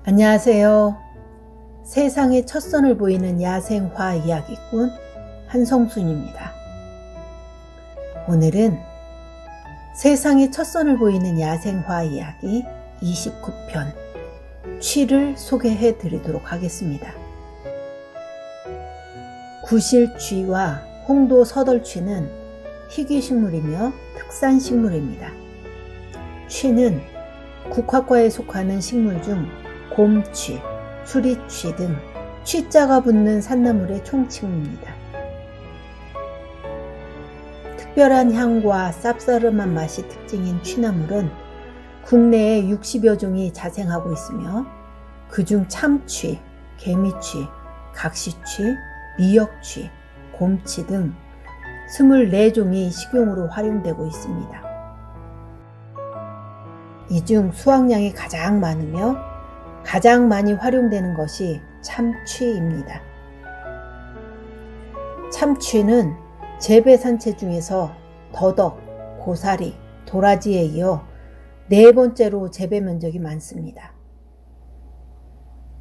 안녕하세요. 세상의 첫 선을 보이는 야생화 이야기꾼 한성순입니다. 오늘은 세상의 첫 선을 보이는 야생화 이야기 29편 취를 소개해 드리도록 하겠습니다. 구실쥐와 홍도 서덜쥐는 희귀식물이며 특산식물입니다. 취는 국화과에 속하는 식물 중 곰취, 수리취 등 취자가 붙는 산나물의 총칭입니다. 특별한 향과 쌉싸름한 맛이 특징인 취나물은 국내에 60여 종이 자생하고 있으며 그중 참취, 개미취, 각시취, 미역취, 곰취 등 24종이 식용으로 활용되고 있습니다. 이 중 수확량이 가장 많으며 가장 많이 활용되는 것이 참취입니다. 참취는 재배산채 중에서 더덕, 고사리, 도라지에 이어 네 번째로 재배 면적이 많습니다.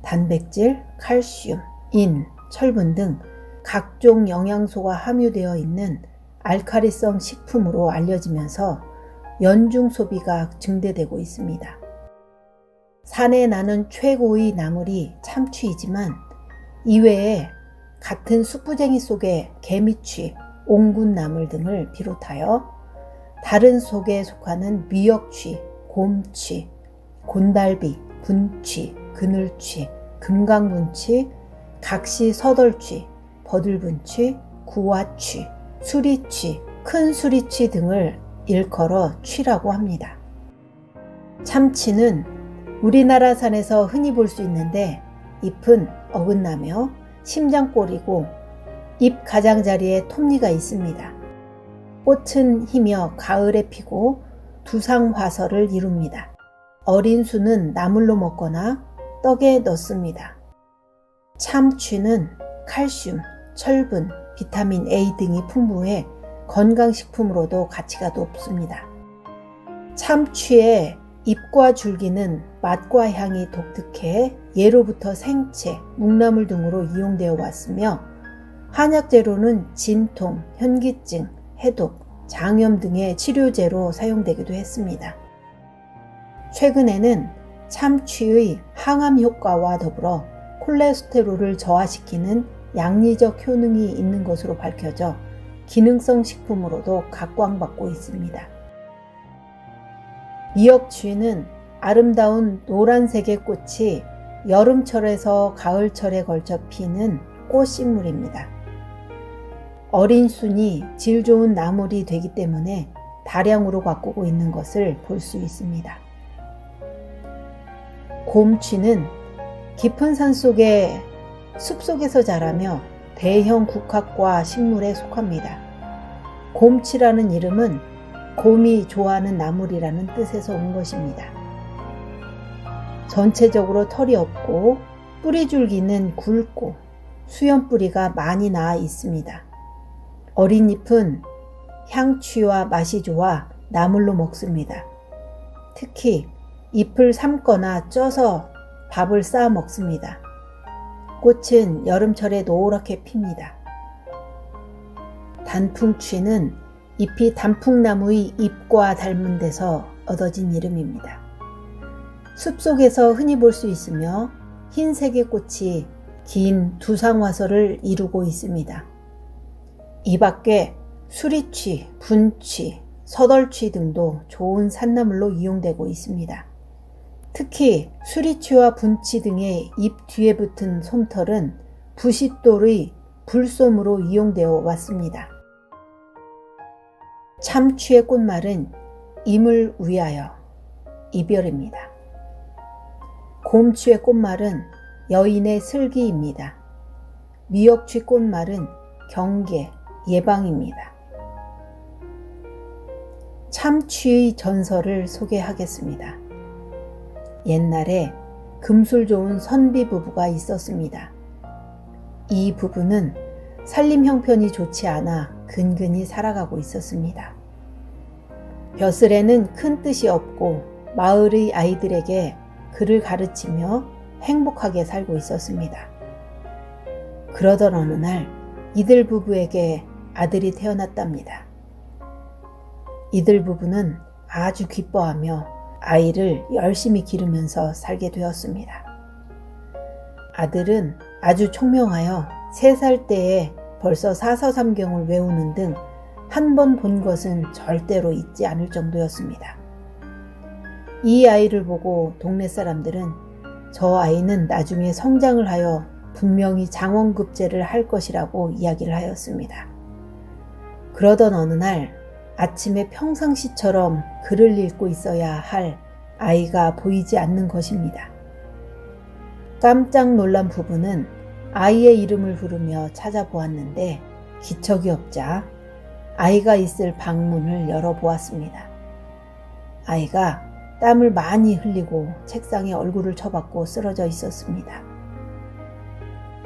단백질, 칼슘, 인, 철분 등 각종 영양소가 함유되어 있는 알칼리성 식품으로 알려지면서 연중 소비가 증대되고 있습니다. 산에 나는 최고의 나물이 참취이지만 이외에 같은 숯부쟁이 속에 개미취, 옹군나물 등을 비롯하여 다른 속에 속하는 미역취, 곰취, 곤달비, 분취, 그늘취, 금강분취, 각시 서덜취, 버들분취, 구화취, 수리취, 큰 수리취 등을 일컬어 취라고 합니다. 참취는 우리나라 산에서 흔히 볼 수 있는데 잎은 어긋나며 심장꼴이고 잎 가장자리에 톱니가 있습니다. 꽃은 희며 가을에 피고 두상화설을 이룹니다. 어린 수는 나물로 먹거나 떡에 넣습니다. 참취는 칼슘, 철분, 비타민 A 등이 풍부해 건강식품으로도 가치가 높습니다. 참취의 잎과 줄기는 맛과 향이 독특해 예로부터 생채, 묵나물 등으로 이용되어 왔으며 한약재로는 진통, 현기증, 해독, 장염 등의 치료제로 사용되기도 했습니다. 최근에는 참취의 항암 효과와 더불어 콜레스테롤을 저하시키는 양리적 효능이 있는 것으로 밝혀져 기능성 식품으로도 각광받고 있습니다. 미역취는 아름다운 노란색의 꽃이 여름철에서 가을철에 걸쳐 피는 꽃식물입니다. 어린 순이 질 좋은 나물이 되기 때문에 다량으로 가꾸고 있는 것을 볼 수 있습니다. 곰취는 깊은 산속의 숲속에서 자라며 대형 국화과 식물에 속합니다. 곰취라는 이름은 곰이 좋아하는 나물이라는 뜻에서 온 것입니다. 전체적으로 털이 없고 뿌리줄기는 굵고 수염뿌리가 많이 나와 있습니다. 어린 잎은 향취와 맛이 좋아 나물로 먹습니다. 특히 잎을 삶거나 쪄서 밥을 쌓아 먹습니다. 꽃은 여름철에 노랗게 핍니다. 단풍취는 잎이 단풍나무의 잎과 닮은 데서 얻어진 이름입니다. 숲속에서 흔히 볼 수 있으며 흰색의 꽃이 긴 두상화설을 이루고 있습니다. 이 밖에 수리취, 분취, 서덜취 등도 좋은 산나물로 이용되고 있습니다. 특히 수리취와 분취 등의 잎 뒤에 붙은 솜털은 부싯돌의 불솜으로 이용되어 왔습니다. 참취의 꽃말은 임을 위하여 이별입니다. 곰취의 꽃말은 여인의 슬기입니다. 미역취 꽃말은 경계, 예방입니다. 참취의 전설을 소개하겠습니다. 옛날에 금술 좋은 선비 부부가 있었습니다. 이 부부는 살림 형편이 좋지 않아 근근히 살아가고 있었습니다. 벼슬에는 큰 뜻이 없고 마을의 아이들에게 글을 가르치며 행복하게 살고 있었습니다. 그러던 어느 날 이들 부부에게 아들이 태어났답니다. 이들 부부는 아주 기뻐하며 아이를 열심히 기르면서 살게 되었습니다. 아들은 아주 총명하여 3살 때에 벌써 사서삼경을 외우는 등 한 번 본 것은 절대로 잊지 않을 정도였습니다. 이 아이를 보고 동네 사람들은 저 아이는 나중에 성장을 하여 분명히 장원급제를 할 것이라고 이야기를 하였습니다. 그러던 어느 날 아침에 평상시처럼 글을 읽고 있어야 할 아이가 보이지 않는 것입니다. 깜짝 놀란 부부는 아이의 이름을 부르며 찾아보았는데 기척이 없자 아이가 있을 방문을 열어보았습니다. 아이가 땀을 많이 흘리고 책상에 얼굴을 쳐박고 쓰러져 있었습니다.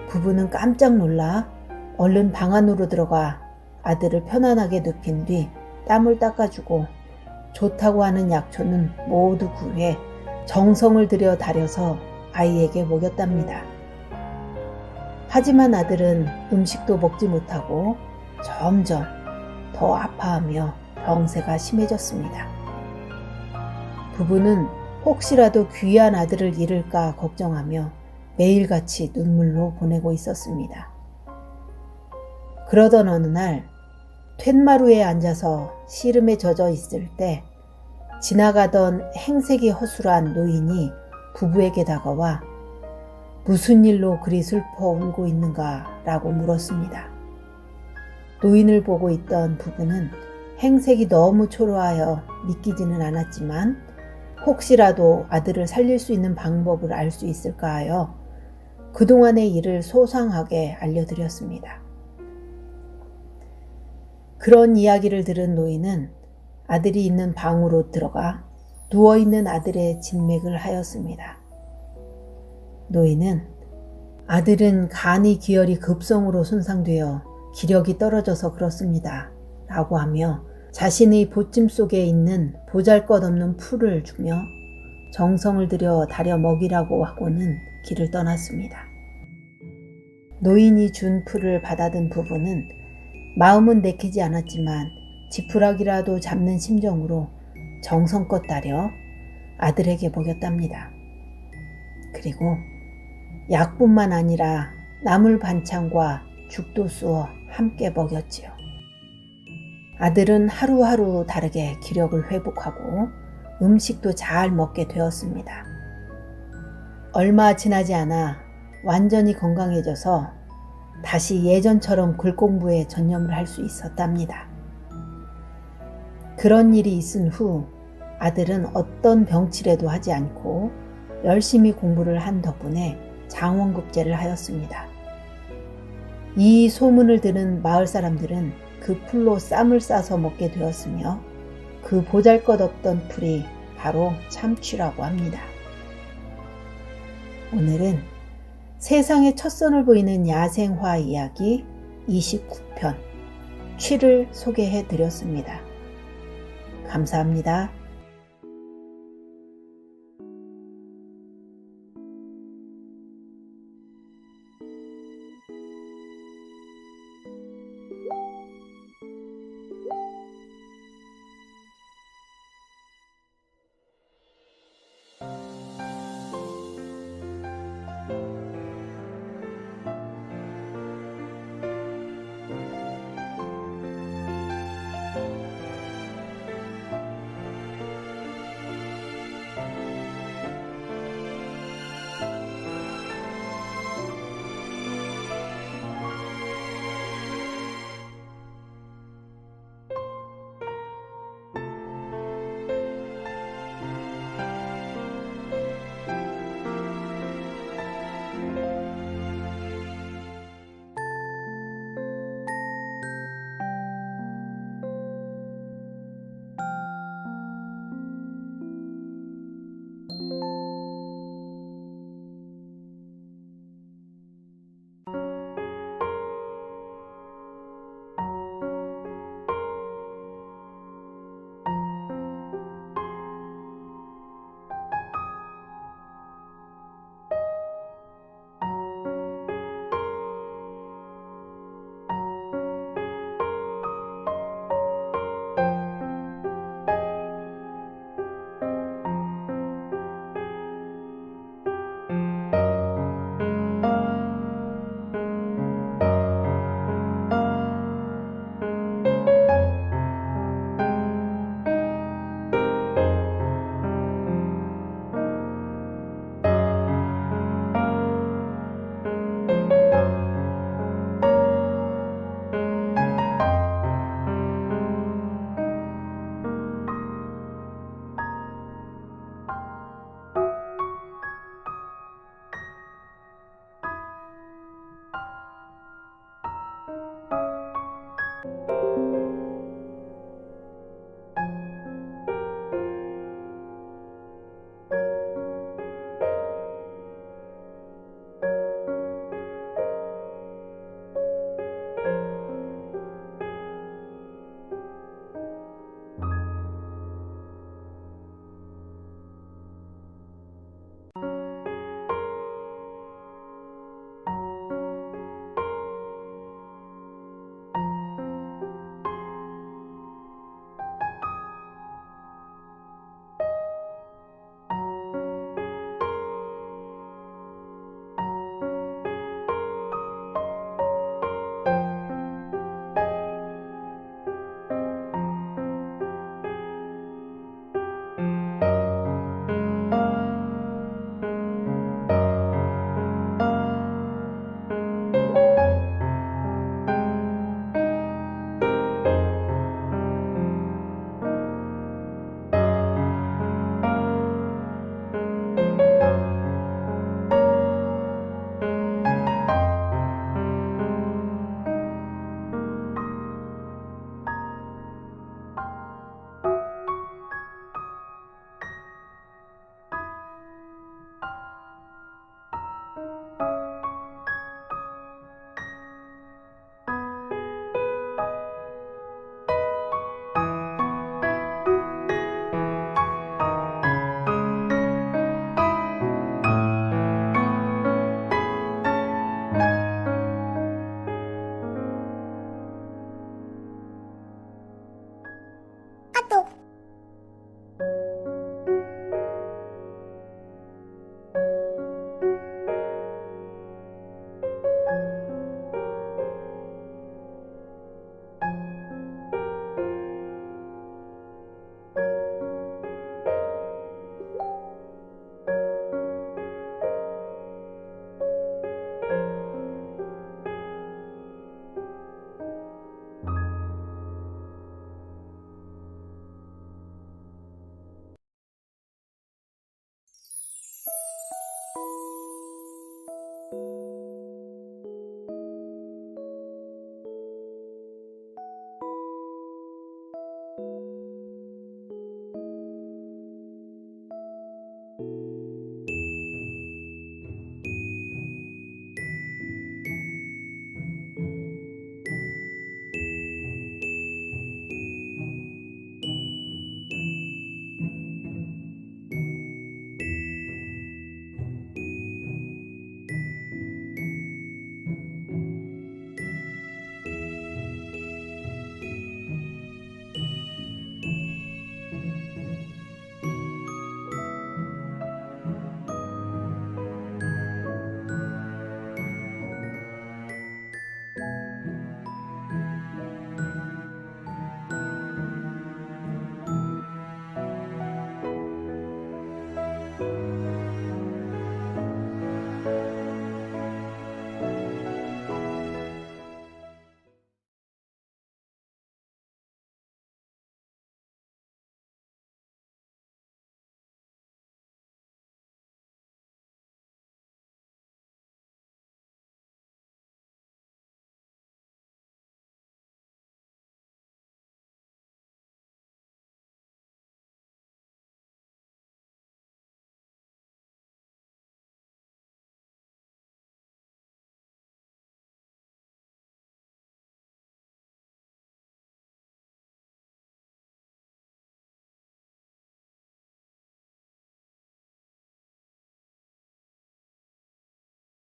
부부는 깜짝 놀라 얼른 방 안으로 들어가 아들을 편안하게 눕힌 뒤 땀을 닦아주고 좋다고 하는 약초는 모두 구해 정성을 들여 다려서 아이에게 먹였답니다. 하지만 아들은 음식도 먹지 못하고 점점 더 아파하며 병세가 심해졌습니다. 부부는 혹시라도 귀한 아들을 잃을까 걱정하며 매일같이 눈물로 보내고 있었습니다. 그러던 어느 날 툇마루에 앉아서 시름에 젖어 있을 때 지나가던 행색이 허술한 노인이 부부에게 다가와 무슨 일로 그리 슬퍼 울고 있는가 라고 물었습니다. 노인을 보고 있던 부부는 행색이 너무 초라하여 믿기지는 않았지만 혹시라도 아들을 살릴 수 있는 방법을 알 수 있을까 하여 그동안의 일을 소상하게 알려드렸습니다. 그런 이야기를 들은 노인은 아들이 있는 방으로 들어가 누워있는 아들의 진맥을 하였습니다. 노인은 아들은 간이 기혈이 급성으로 손상되어 기력이 떨어져서 그렇습니다. 라고 하며 자신의 보찜 속에 있는 보잘것없는 풀을 주며 정성을 들여 다려 먹이라고 하고는 길을 떠났습니다. 노인이 준 풀을 받아든 부부는 마음은 내키지 않았지만 지푸라기라도 잡는 심정으로 정성껏 다려 아들에게 먹였답니다. 그리고 약뿐만 아니라 나물 반찬과 죽도 쑤어 함께 먹였지요. 아들은 하루하루 다르게 기력을 회복하고 음식도 잘 먹게 되었습니다. 얼마 지나지 않아 완전히 건강해져서 다시 예전처럼 글 공부에 전념을 할 수 있었답니다. 그런 일이 있은 후 아들은 어떤 병치레도 하지 않고 열심히 공부를 한 덕분에 장원급제를 하였습니다. 이 소문을 들은 마을 사람들은 그 풀로 쌈을 싸서 먹게 되었으며 그 보잘것없던 풀이 바로 참취라고 합니다. 오늘은 세상의 첫 선을 보이는 야생화 이야기 29편 취를 소개해 드렸습니다. 감사합니다.